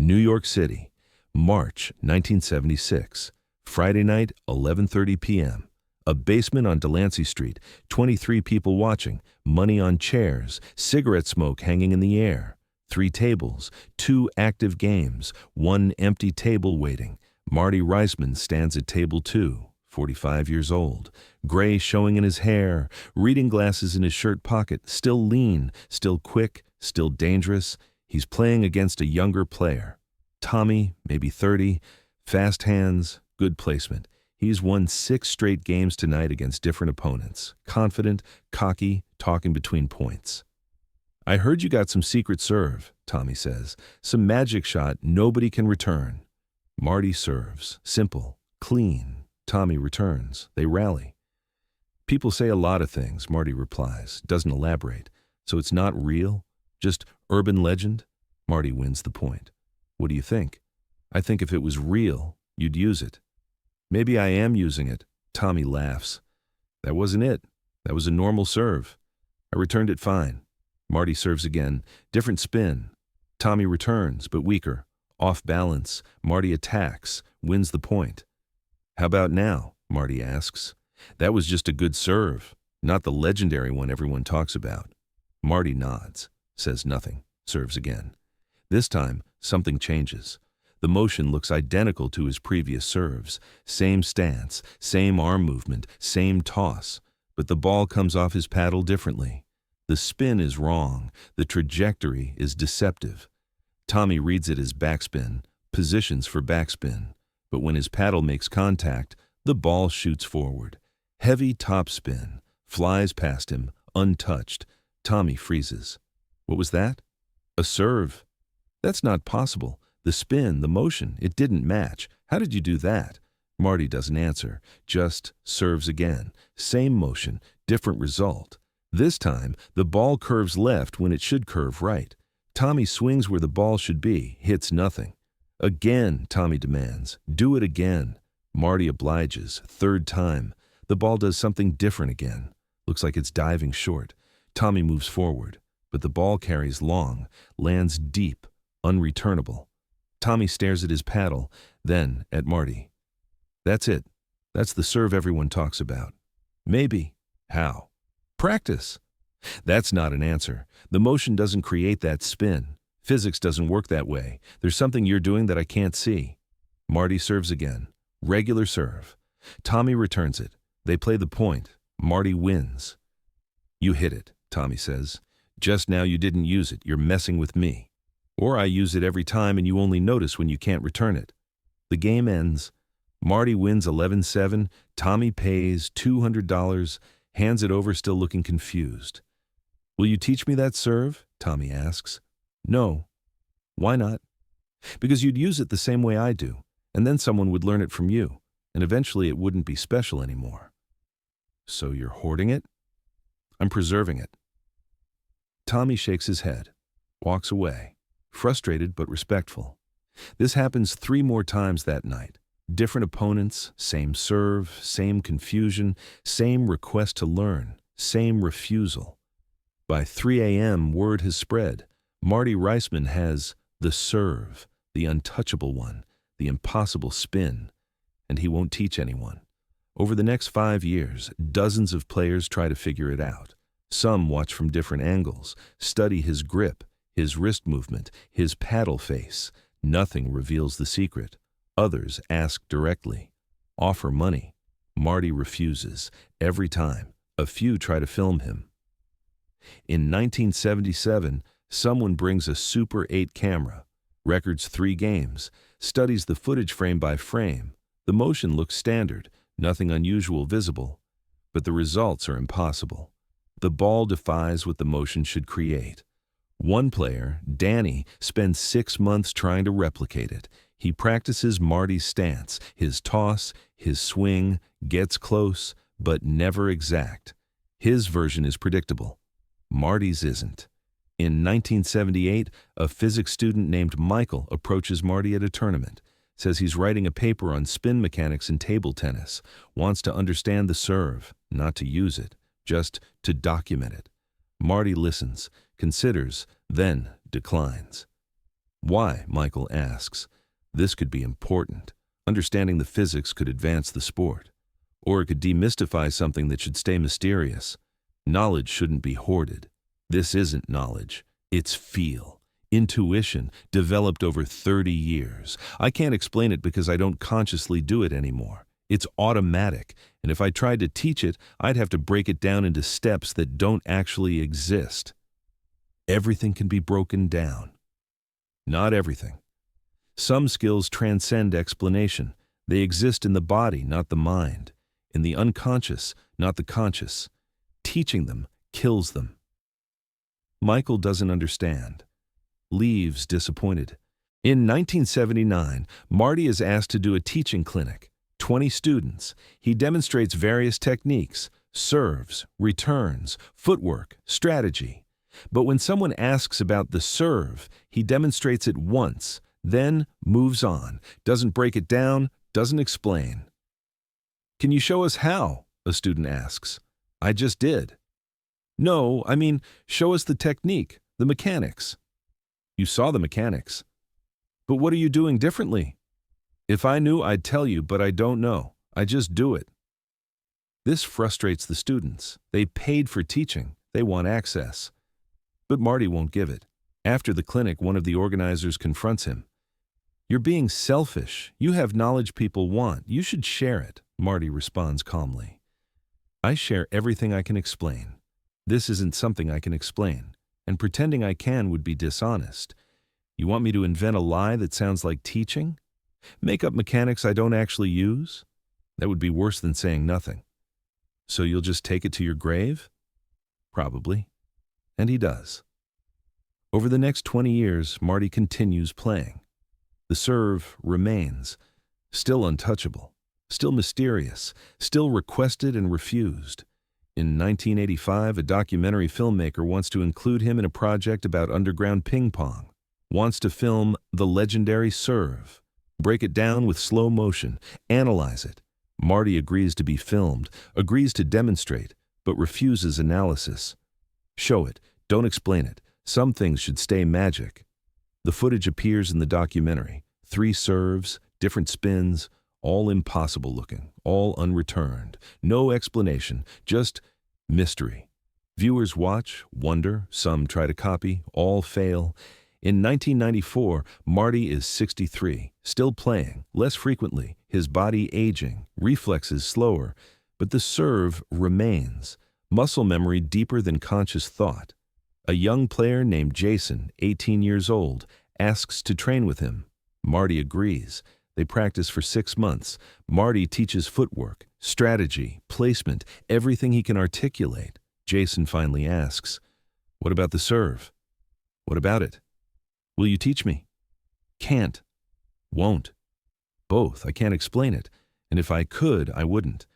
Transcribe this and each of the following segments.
New York City, March 1976. Friday night, 11:30 p.m. A basement on Delancey Street, 23 people watching, money on chairs, cigarette smoke hanging in the air. 3 tables, 2 active games, 1 empty table waiting. Marty Reisman stands at table 2, 45 years old, gray showing in his hair, reading glasses in his shirt pocket, still lean, still quick, still dangerous. He's playing against a younger player. Tommy, maybe 30, fast hands, good placement. He's won 6 straight games tonight against different opponents. Confident, cocky, talking between points. "I heard you got some secret serve," Tommy says. "Some magic shot nobody can return." Marty serves. Simple. Clean. Tommy returns. They rally. "People say a lot of things," Marty replies. Doesn't elaborate. "So it's not real? Just urban legend?" Marty wins the point. "What do you think?" "I think if it was real, you'd use it." "Maybe I am using it." Tommy laughs. "That wasn't it. That was a normal serve. I returned it fine." Marty serves again. Different spin. Tommy returns, but weaker. Off balance. Marty attacks. Wins the point. "How about now?" Marty asks. "That was just a good serve. Not the legendary one everyone talks about." Marty nods. Says nothing. Serves again. This time, something changes. The motion looks identical to his previous serves. Same stance, same arm movement, same toss. But the ball comes off his paddle differently. The spin is wrong. The trajectory is deceptive. Tommy reads it as backspin, positions for backspin. But when his paddle makes contact, the ball shoots forward. Heavy topspin. Flies past him, untouched. Tommy freezes. What was that? A serve. That's not possible. The spin, the motion, it didn't match. How did you do that? Marty doesn't answer, just serves again. Same motion, different result. This time, the ball curves left when it should curve right. Tommy swings where the ball should be, hits nothing. "Again," Tommy demands. "Do it again." Marty obliges. 3rd time. The ball does something different again. Looks like it's diving short. Tommy moves forward, but the ball carries long, lands deep, unreturnable. Tommy stares at his paddle, then at Marty. "That's it. That's the serve everyone talks about." "Maybe." "How?" "Practice." That's not an answer. The motion doesn't create that spin. Physics doesn't work that way. There's something you're doing that I can't see. Marty serves again. Regular serve. Tommy returns it. They play the point. Marty wins. "You hit it," Tommy says. "Just now you didn't use it. You're messing with me. Or I use it every time and you only notice when you can't return it." The game ends. Marty wins 11-7. Tommy pays $200, hands it over still looking confused. "Will you teach me that serve?" Tommy asks. "No." "Why not?" "Because you'd use it the same way I do, and then someone would learn it from you, and eventually it wouldn't be special anymore." "So you're hoarding it?" "I'm preserving it." Tommy shakes his head, walks away, frustrated but respectful. This happens 3 more times that night. Different opponents, same serve, same confusion, same request to learn, same refusal. By 3 a.m., word has spread. Marty Reisman has the serve, the untouchable one, the impossible spin, and he won't teach anyone. Over the next 5 years, dozens of players try to figure it out. Some watch from different angles, study his grip, his wrist movement, his paddle face. Nothing reveals the secret. Others ask directly, offer money. Marty refuses, every time. A few try to film him. In 1977, someone brings a Super 8 camera, records 3 games, studies the footage frame by frame. The motion looks standard, nothing unusual visible. But the results are impossible. The ball defies what the motion should create. One player, Danny, spends 6 months trying to replicate it. He practices Marty's stance, his toss, his swing, gets close, but never exact. His version is predictable. Marty's isn't. In 1978, a physics student named Michael approaches Marty at a tournament, says he's writing a paper on spin mechanics in table tennis, wants to understand the serve, not to use it, just to document it. Marty listens, considers, then declines. Why? Michael asks. This could be important. Understanding the physics could advance the sport. Or it could demystify something that should stay mysterious. Knowledge shouldn't be hoarded. This isn't knowledge. It's feel. Intuition, developed over 30 years. I can't explain it because I don't consciously do it anymore. It's automatic, and if I tried to teach it, I'd have to break it down into steps that don't actually exist. Everything can be broken down. Not everything. Some skills transcend explanation. They exist in the body, not the mind. In the unconscious, not the conscious. Teaching them kills them. Michael doesn't understand. Leaves disappointed. In 1979, Marty is asked to do a teaching clinic. 20 students. He demonstrates various techniques, serves, returns, footwork, strategy. But when someone asks about the serve, he demonstrates it once, then moves on, doesn't break it down, doesn't explain. "Can you show us how?" a student asks. "I just did." "No, I mean, show us the technique, the mechanics." "You saw the mechanics." "But what are you doing differently?" "If I knew, I'd tell you, but I don't know. I just do it." This frustrates the students. They paid for teaching. They want access. But Marty won't give it. After the clinic, one of the organizers confronts him. "You're being selfish. You have knowledge people want. You should share it," Marty responds calmly. "I share everything I can explain. This isn't something I can explain, and pretending I can would be dishonest. You want me to invent a lie that sounds like teaching? Make up mechanics I don't actually use? That would be worse than saying nothing. So you'll just take it to your grave?" Probably. And he does. Over the next 20 years, Marty continues playing. The serve remains, still untouchable, still mysterious, still requested and refused. In 1985, a documentary filmmaker wants to include him in a project about underground ping pong, wants to film the legendary serve, break it down with slow motion, analyze it. Marty agrees to be filmed, agrees to demonstrate, but refuses analysis. Show it, don't explain it. Some things should stay magic. The footage appears in the documentary. 3 serves, different spins, all impossible looking, all unreturned. No explanation, just mystery. Viewers watch, wonder, some try to copy, all fail. In 1994, Marty is 63, still playing, less frequently, his body aging, reflexes slower, but the serve remains, muscle memory deeper than conscious thought. A young player named Jason, 18 years old, asks to train with him. Marty agrees. They practice for 6 months. Marty teaches footwork, strategy, placement, everything he can articulate. Jason finally asks, "What about the serve?" "What about it?" "Will you teach me?" "Can't." "Won't." "Both. I can't explain it. And if I could, I wouldn't.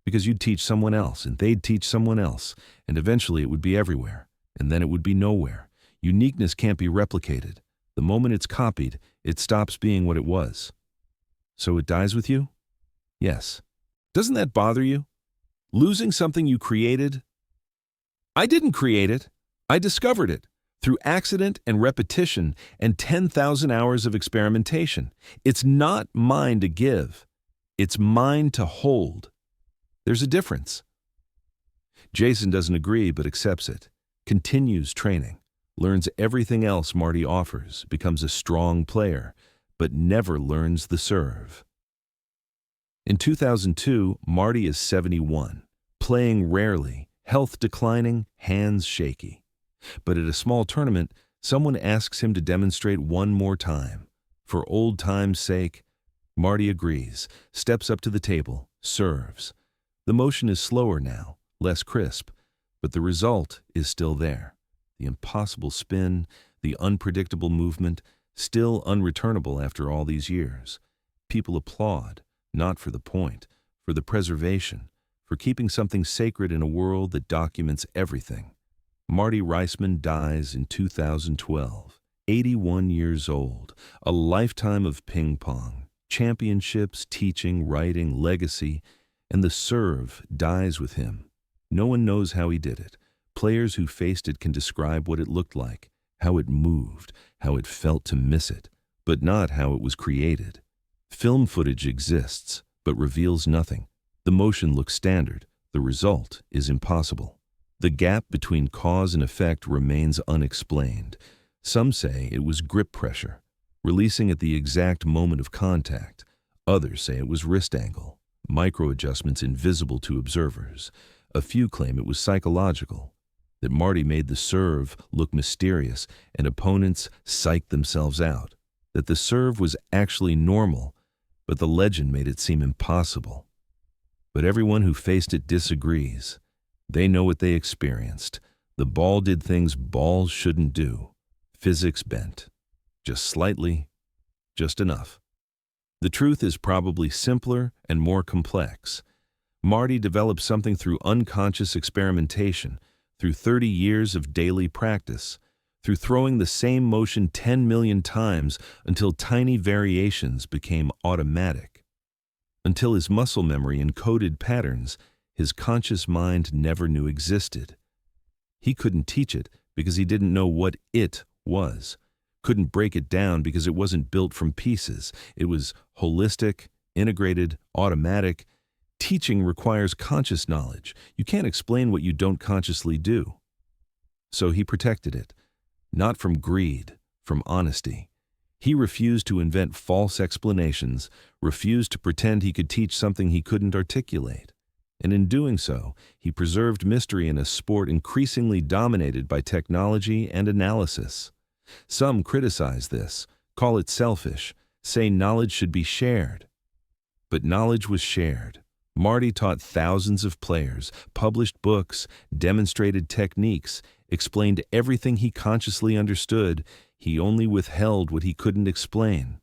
Because you'd teach someone else, and they'd teach someone else, and eventually it would be everywhere, and then it would be nowhere. Uniqueness can't be replicated. The moment it's copied, it stops being what it was." "So it dies with you?" "Yes." "Doesn't that bother you? Losing something you created?" "I didn't create it. I discovered it. Through accident and repetition and 10,000 hours of experimentation. It's not mine to give. It's mine to hold. There's a difference." Jason doesn't agree but accepts it, continues training, learns everything else Marty offers, becomes a strong player, but never learns the serve. In 2002, Marty is 71, playing rarely, health declining, hands shaky. But at a small tournament, someone asks him to demonstrate one more time. For old time's sake, Marty agrees, steps up to the table, serves. The motion is slower now, less crisp, but the result is still there. The impossible spin, the unpredictable movement, still unreturnable after all these years. People applaud, not for the point, for the preservation, for keeping something sacred in a world that documents everything. Marty Reisman dies in 2012, 81 years old, a lifetime of ping pong, championships, teaching, writing, legacy, and the serve dies with him. No one knows how he did it. Players who faced it can describe what it looked like. how it moved, how it felt to miss it, but not how it was created. Film footage exists, but reveals nothing. The motion looks standard. The result is impossible. The gap between cause and effect remains unexplained. Some say it was grip pressure, releasing at the exact moment of contact. Others say it was wrist angle, micro-adjustments invisible to observers. A few claim it was psychological, that Marty made the serve look mysterious and opponents psyched themselves out, that the serve was actually normal, but the legend made it seem impossible. But everyone who faced it disagrees. They know what they experienced. The ball did things balls shouldn't do. Physics bent. Just slightly, just enough. The truth is probably simpler and more complex. Marty developed something through unconscious experimentation, through 30 years of daily practice, through throwing the same motion 10 million times until tiny variations became automatic. Until his muscle memory encoded patterns his conscious mind never knew existed. He couldn't teach it because he didn't know what it was, couldn't break it down because it wasn't built from pieces. It was holistic, integrated, automatic. Teaching requires conscious knowledge. You can't explain what you don't consciously do. So he protected it, not from greed, from honesty. He refused to invent false explanations, refused to pretend he could teach something he couldn't articulate. And in doing so, he preserved mystery in a sport increasingly dominated by technology and analysis. Some criticize this, call it selfish, say knowledge should be shared. But knowledge was shared. Marty taught thousands of players, published books, demonstrated techniques, explained everything he consciously understood. He only withheld what he couldn't explain,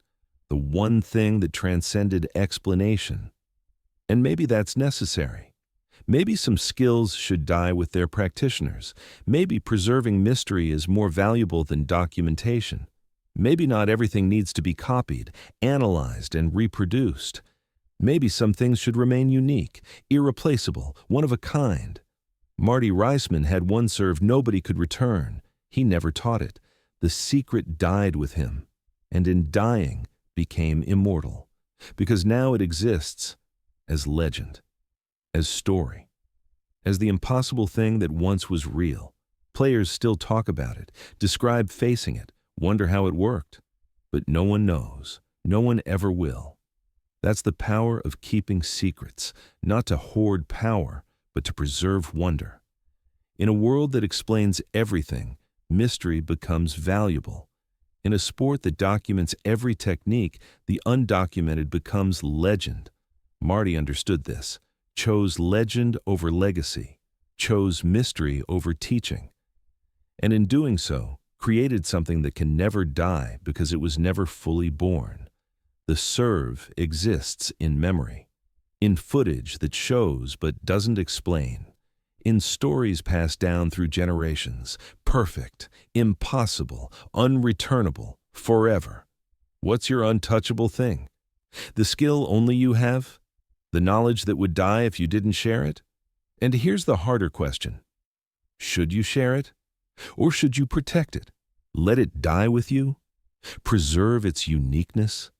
the one thing that transcended explanation. And maybe that's necessary. Maybe some skills should die with their practitioners. Maybe preserving mystery is more valuable than documentation. Maybe not everything needs to be copied, analyzed, and reproduced. Maybe some things should remain unique, irreplaceable, one of a kind. Marty Reisman had one serve nobody could return. He never taught it. The secret died with him, and in dying became immortal, because now it exists as legend, as story, as the impossible thing that once was real. Players still talk about it, describe facing it, wonder how it worked. But no one knows. No one ever will. That's the power of keeping secrets, not to hoard power, but to preserve wonder. In a world that explains everything, mystery becomes valuable. In a sport that documents every technique, the undocumented becomes legend. Marty understood this, chose legend over legacy, chose mystery over teaching. And in doing so, created something that can never die because it was never fully born. The serve exists in memory, in footage that shows but doesn't explain, in stories passed down through generations, perfect, impossible, unreturnable, forever. What's your untouchable thing? The skill only you have? The knowledge that would die if you didn't share it? And here's the harder question. Should you share it? Or should you protect it? Let it die with you? Preserve its uniqueness?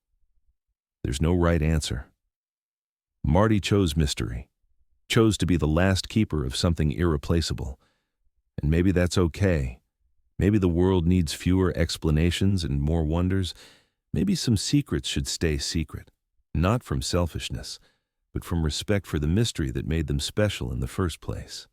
There's no right answer. Marty chose mystery, chose to be the last keeper of something irreplaceable. And maybe that's okay. Maybe the world needs fewer explanations and more wonders. Maybe some secrets should stay secret, not from selfishness, but from respect for the mystery that made them special in the first place.